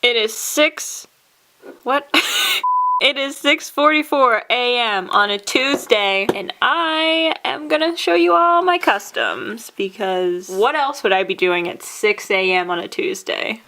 It is what? It is 6:44 a.m. on a Tuesday, and I am gonna show you all my customs, because what else would I be doing at 6 a.m. on a Tuesday?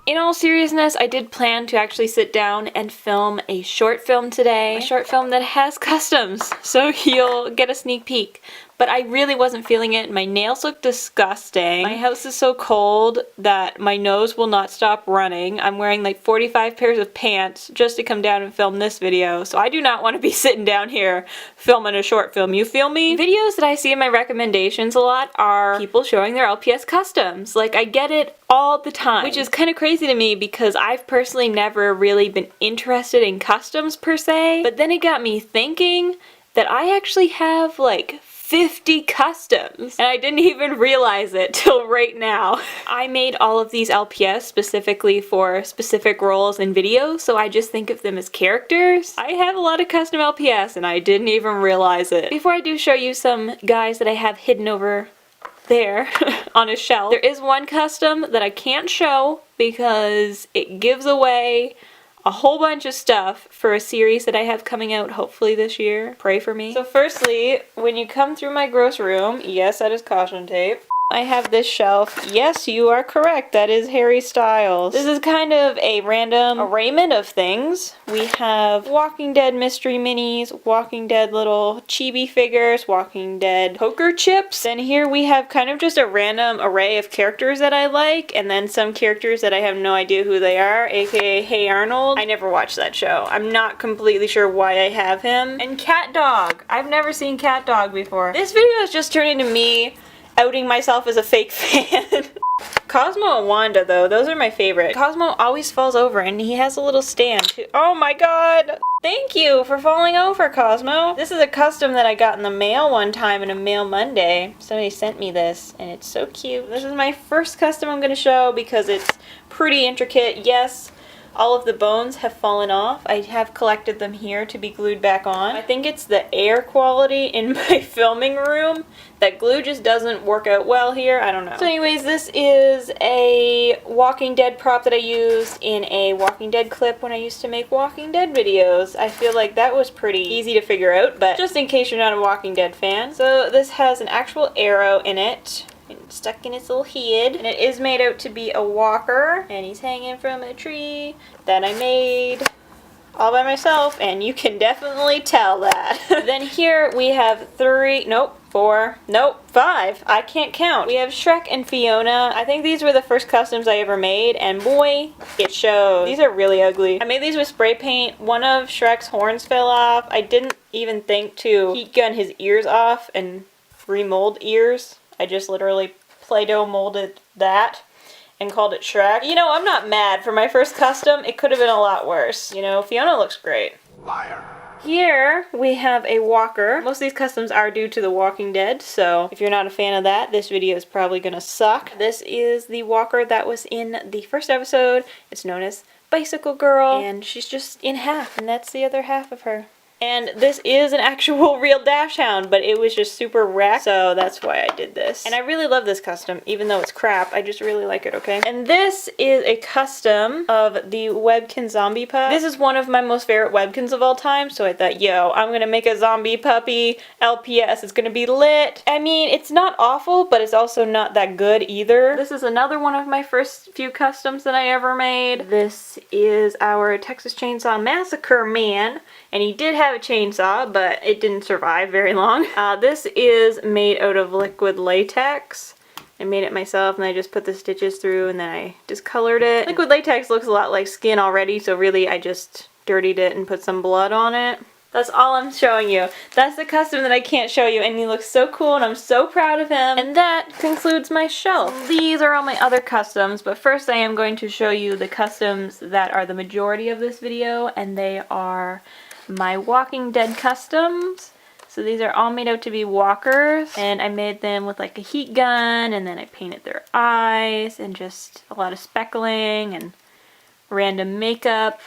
In all seriousness, I did plan to actually sit down and film a short film today. A short film that has customs, so you'll get a sneak peek. But I really wasn't feeling it. My nails look disgusting. My house is so cold that my nose will not stop running. I'm wearing like 45 pairs of pants just to come down and film this video. So I do not want to be sitting down here filming a short film. You feel me? Videos that I see in my recommendations a lot are people showing their LPS customs. Like, I get it all the time, which is kind of crazy to me because I've personally never really been interested in customs per se. But then it got me thinking that I actually have like 50 customs, and I didn't even realize it till right now. I made all of these LPS specifically for specific roles in videos, so I just think of them as characters. I have a lot of custom LPS and I didn't even realize it. Before I do show you some guys that I have hidden over there on a shelf, there is one custom that I can't show because it gives away a whole bunch of stuff for a series that I have coming out hopefully this year. Pray for me. So firstly, when you come through my gross room, yes, that is caution tape. I have this shelf. Yes, you are correct. That is Harry Styles. This is kind of a random arraignment of things. We have Walking Dead mystery minis, Walking Dead little chibi figures, Walking Dead poker chips. And here we have kind of just a random array of characters that I like, and then some characters that I have no idea who they are, aka Hey Arnold. I never watched that show. I'm not completely sure why I have him. And Cat Dog. I've never seen Cat Dog before. This video has just turned into me outing myself as a fake fan. Cosmo and Wanda, though, those are my favorite. Cosmo always falls over and he has a little stand too. Oh my god! Thank you for falling over, Cosmo. This is a custom that I got in the mail one time in a Mail Monday. Somebody sent me this and it's so cute. This is my first custom I'm gonna show because it's pretty intricate. Yes, all of the bones have fallen off. I have collected them here to be glued back on. I think it's the air quality in my filming room. That glue just doesn't work out well here. I don't know. So anyways, this is a Walking Dead prop that I used in a Walking Dead clip when I used to make Walking Dead videos. I feel like that was pretty easy to figure out, but just in case you're not a Walking Dead fan. So this has an actual arrow in it, stuck in its little head, and it is made out to be a walker, and he's hanging from a tree that I made all by myself, and you can definitely tell that. Then here we have 5. I can't count. We have Shrek and Fiona. I think these were the first customs I ever made, and boy, it shows. These are really ugly. I made these with spray paint. One of Shrek's horns fell off. I didn't even think to heat gun his ears off and remold ears. I just literally Play-Doh molded that and called it Shrek. You know, I'm not mad. For my first custom, it could have been a lot worse. You know, Fiona looks great. Liar. Here we have a walker. Most of these customs are due to The Walking Dead, so if you're not a fan of that, this video is probably gonna suck. This is the walker that was in the first episode. It's known as Bicycle Girl, and she's just in half, and that's the other half of her. And this is an actual real dash hound, but it was just super wrecked, so that's why I did this. And I really love this custom, even though it's crap. I just really like it, okay? And this is a custom of the Webkinz zombie pup. This is one of my most favorite Webkinz of all time, so I thought, yo, I'm gonna make a zombie puppy LPS. It's gonna be lit. I mean, it's not awful, but it's also not that good either. This is another one of my first few customs that I ever made. This is our Texas Chainsaw Massacre man, and he did have a chainsaw, but it didn't survive very long. This is made out of liquid latex. I made it myself, and I just put the stitches through, and then I discolored it. Liquid latex looks a lot like skin already, so really I just dirtied it and put some blood on it. That's all I'm showing you. That's the custom that I can't show you, and he looks so cool, and I'm so proud of him. And that concludes my shelf. These are all my other customs, but first I am going to show you the customs that are the majority of this video, and they are my Walking Dead customs. So these are all made out to be walkers, and I made them with like a heat gun, and then I painted their eyes, and just a lot of speckling and random makeup.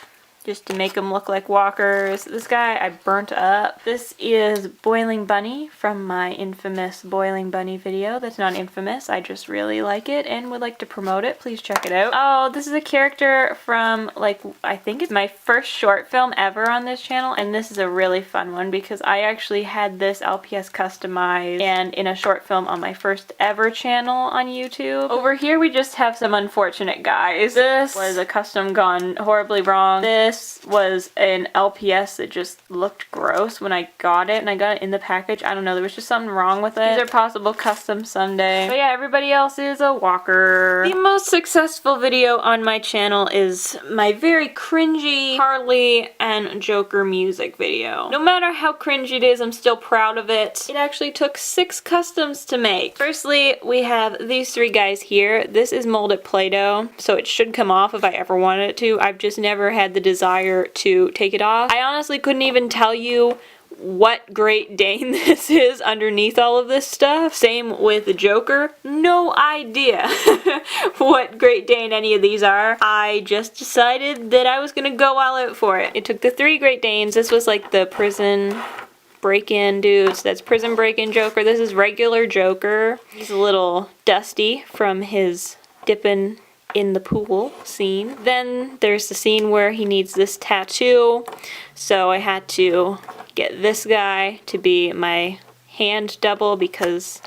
just to make them look like walkers. This guy I burnt up. This is Boiling Bunny from my infamous Boiling Bunny video. That's not infamous, I just really like it and would like to promote it. Please check it out. Oh, this is a character from, like, I think it's my first short film ever on this channel, and this is a really fun one because I actually had this LPS customized and in a short film on my first ever channel on YouTube. Over here we just have some unfortunate guys. This was a custom gone horribly wrong. This was an LPS that just looked gross when I got it, and I got it in the package. I don't know, there was just something wrong with it. These are possible customs someday. But yeah, everybody else is a walker. The most successful video on my channel is my very cringy Harley and Joker music video. No matter how cringy it is, I'm still proud of it. It actually took 6 customs to make. Firstly, we have these 3 guys here. This is molded Play-Doh, so it should come off if I ever wanted it to. I've just never had the desire to take it off. I honestly couldn't even tell you what Great Dane this is underneath all of this stuff. Same with the Joker. No idea what Great Dane any of these are. I just decided that I was gonna go all out for it. It took the 3 Great Danes. This was like the prison break-in dudes. That's prison break-in Joker. This is regular Joker. He's a little dusty from his dipping in the pool scene. Then there's the scene where he needs this tattoo, so I had to get this guy to be my hand double because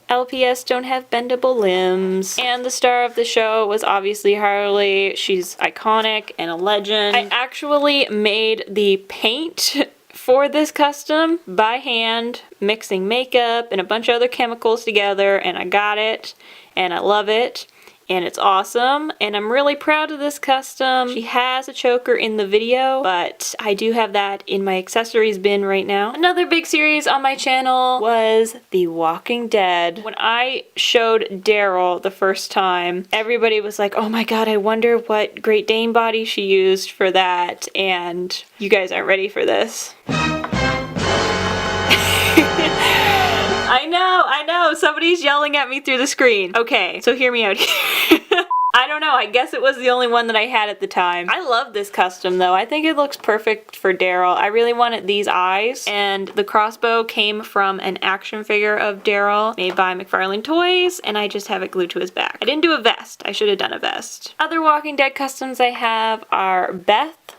LPS don't have bendable limbs. And the star of the show was obviously Harley. She's iconic and a legend. I actually made the paint for this custom by hand, mixing makeup and a bunch of other chemicals together, and I got it, and I love it. And it's awesome, and I'm really proud of this custom. She has a choker in the video, but I do have that in my accessories bin right now. Another big series on my channel was The Walking Dead. When I showed Daryl the first time, everybody was like, oh my god, I wonder what Great Dane body she used for that, and you guys aren't ready for this. I know, somebody's yelling at me through the screen. Okay, so hear me out here. I don't know, I guess it was the only one that I had at the time. I love this custom though. I think it looks perfect for Daryl. I really wanted these eyes, and the crossbow came from an action figure of Daryl made by McFarlane Toys, and I just have it glued to his back. I didn't do a vest. I should have done a vest. Other Walking Dead customs I have are Beth,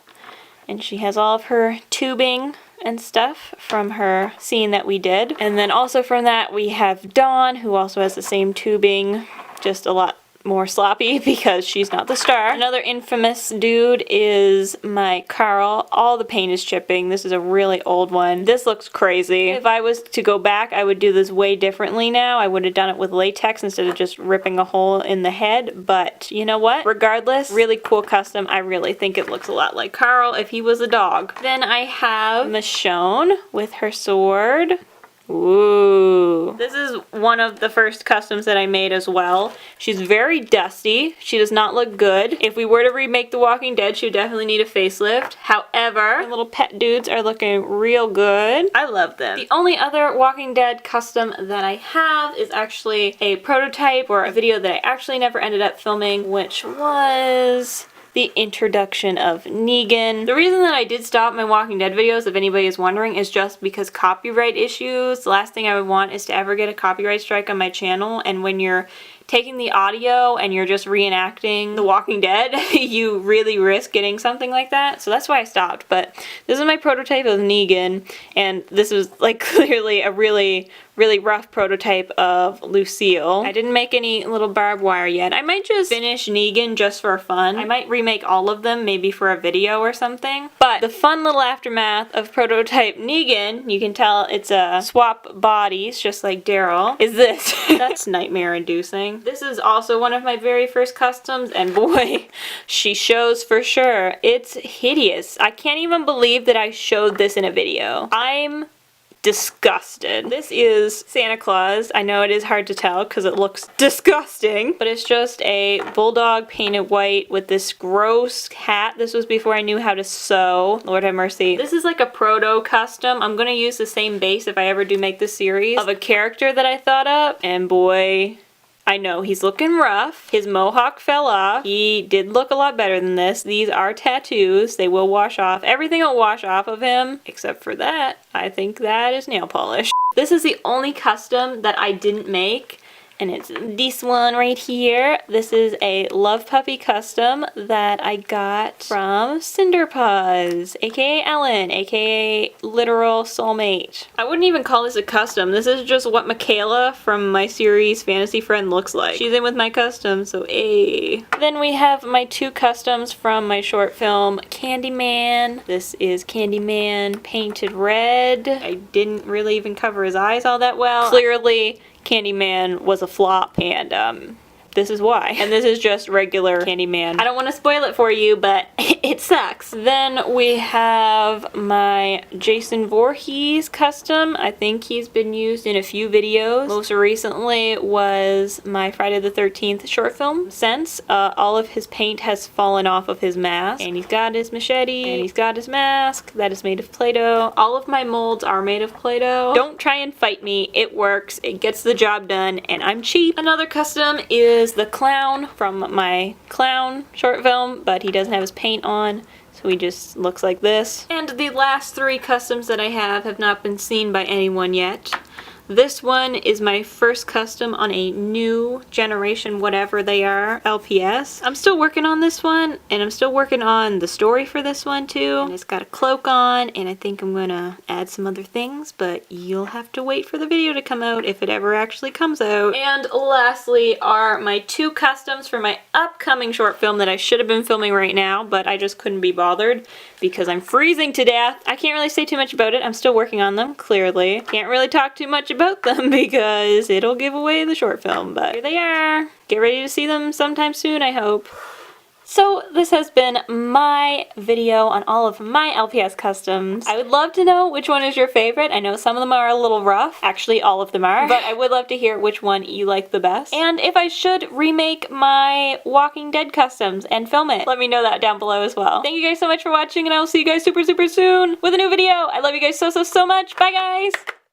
and she has all of her tubing and stuff from her scene that we did. And then also from that we have Dawn, who also has the same tubing, just a lot more sloppy because she's not the star. Another infamous dude is my Carl. All the paint is chipping. This is a really old one. This looks crazy. If I was to go back, I would do this way differently now. I would have done it with latex instead of just ripping a hole in the head, but you know what? Regardless, really cool custom. I really think it looks a lot like Carl if he was a dog. Then I have Michonne with her sword. Ooh. This is one of the first customs that I made as well. She's very dusty. She does not look good. If we were to remake The Walking Dead, she would definitely need a facelift. However, the little pet dudes are looking real good. I love them. The only other Walking Dead custom that I have is actually a prototype or a video that I actually never ended up filming, which was the introduction of Negan. The reason that I did stop my Walking Dead videos, if anybody is wondering, is just because copyright issues. The last thing I would want is to ever get a copyright strike on my channel, and when you're taking the audio and you're just reenacting The Walking Dead, you really risk getting something like that. So that's why I stopped. But this is my prototype of Negan, and this was like clearly a really rough prototype of Lucille. I didn't make any little barbed wire yet. I might just finish Negan just for fun. I might remake all of them, maybe for a video or something. But the fun little aftermath of prototype Negan, you can tell it's a swap bodies, just like Daryl, is this. That's nightmare inducing. This is also one of my very first customs, and boy, she shows for sure. It's hideous. I can't even believe that I showed this in a video. I'm disgusted. This is Santa Claus. I know it is hard to tell because it looks disgusting, but it's just a bulldog painted white with this gross hat. This was before I knew how to sew. Lord have mercy. This is like a proto custom. I'm gonna use the same base if I ever do make this series of a character that I thought up, and boy, I know he's looking rough. His mohawk fell off. He did look a lot better than this. These are tattoos. They will wash off. Everything will wash off of him, except for that. I think that is nail polish. This is the only custom that I didn't make, and it's this one right here. This is a Love Puppy custom that I got from Cinderpaws, aka Ellen, aka Literal Soulmate. I wouldn't even call this a custom. This is just what Michaela from my series Fantasy Friend looks like. She's in with my custom, so A. Then we have my 2 customs from my short film Candyman. This is Candyman painted red. I didn't really even cover his eyes all that well. Clearly, Candyman was a flop, and this is why. And this is just regular Candyman. I don't want to spoil it for you, but it sucks. Then we have my Jason Voorhees custom. I think he's been used in a few videos. Most recently was my Friday the 13th short film. Since all of his paint has fallen off of his mask, and he's got his machete, and he's got his mask that is made of Play-Doh. All of my molds are made of Play-Doh. Don't try and fight me. It works. It gets the job done, and I'm cheap. Another custom is the clown from my clown short film, but he doesn't have his paint on, so he just looks like this. And the last 3 customs that I have not been seen by anyone yet. This one is my first custom on a new generation, whatever they are, LPS. I'm still working on this one, and I'm still working on the story for this one too. And it's got a cloak on, and I think I'm gonna add some other things, but you'll have to wait for the video to come out if it ever actually comes out. And lastly are my 2 customs for my upcoming short film that I should have been filming right now, but I just couldn't be bothered because I'm freezing to death. I can't really say too much about it. I'm still working on them, clearly. Can't really talk too much about them because it'll give away the short film, but here they are. Get ready to see them sometime soon, I hope. So this has been my video on all of my LPS customs. I would love to know which one is your favorite. I know some of them are a little rough. Actually, all of them are. But I would love to hear which one you like the best. And if I should remake my Walking Dead customs and film it, let me know that down below as well. Thank you guys so much for watching, and I will see you guys super soon with a new video. I love you guys so much. Bye guys!